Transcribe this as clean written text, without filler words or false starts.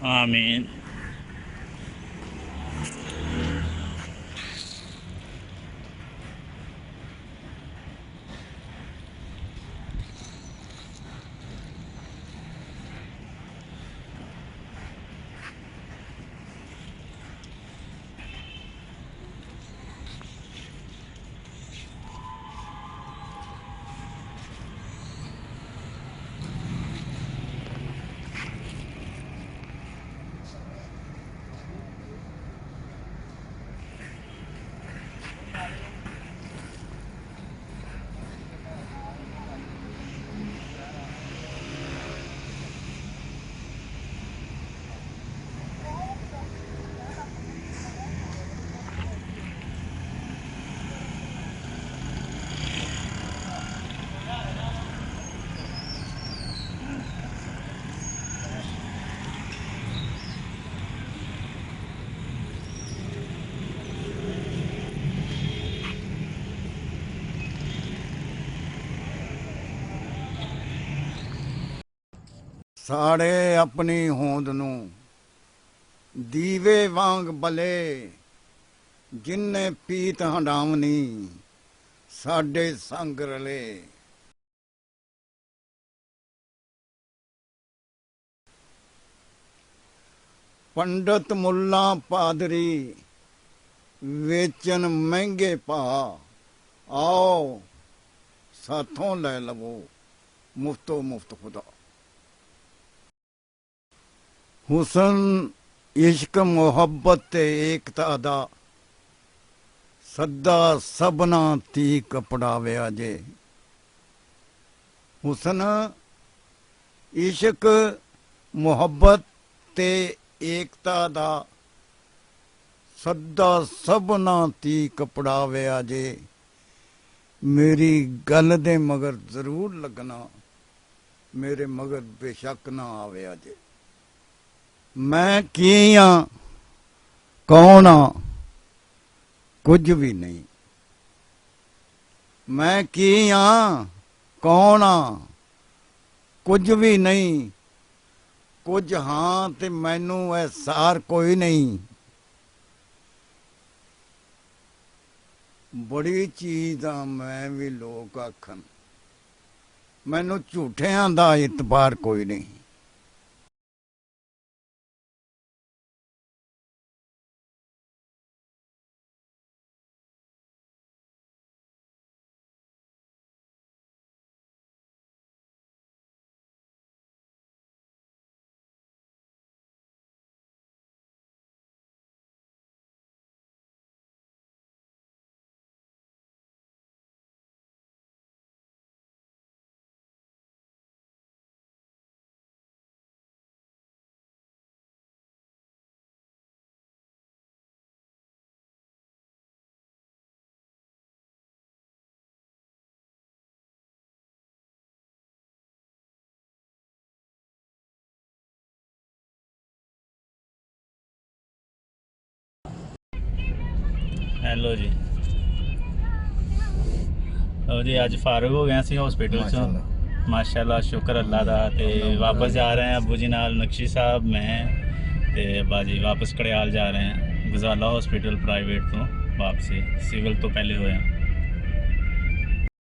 आमीन। साड़े अपनी होंद नूं दीवे वांग बले जिन्ने पीत हंडावनी साडे संग रले। पंडित मुल्ला पादरी वेचन महंगे भा आओ साथों लै लवो मुफ्तो मुफ्त खुदा। हुसन इश्क मुहब्बत ते एकता दा सदा सबना तीक पड़ाविया जे। हुसन इश्क मुहब्बत ते एकता दा सदा सबना तीक पड़ाविया जे। मेरी गल दे मगर जरूर लगना मेरे मगर बेशक ना आविया जे। मैं की हाँ कौन हाँ कुछ भी नहीं। मैं की हाँ कौन हाँ कुछ भी नहीं। कुछ हाँ ते मैनू एहसार कोई नहीं। बड़ी चीज हाँ मैं भी लोग आखन मैनू झूठियां दा इतबार कोई नहीं। ਹੈਲੋ ਜੀ। ਲਓ ਜੀ, ਅੱਜ ਫਾਰਗ ਹੋ ਗਏ ਸੀ ਹਸਪੀਟਲ ਚੋਂ, ਮਾਸ਼ਾਅੱਲਾ, ਸ਼ੁਕਰ ਅੱਲਾ ਦਾ। ਤੇ ਵਾਪਸ ਜਾ ਰਹੇ ਹਾਂ ਅਬੂ ਜੀ ਨਾਲ, ਨਕਸ਼ੀ ਸਾਹਿਬ, ਮੈਂ ਤੇ ਬਾਜੀ ਵਾਪਸ ਕੜਿਆਲ ਜਾ ਰਹੇ ਹਾਂ, ਗਜ਼ਾਲਾ ਹਸਪੀਟਲ ਪ੍ਰਾਈਵੇਟ ਤੋਂ ਵਾਪਸੀ, ਸਿਵਲ ਤੋਂ ਪਹਿਲੇ ਹੋਇਆ।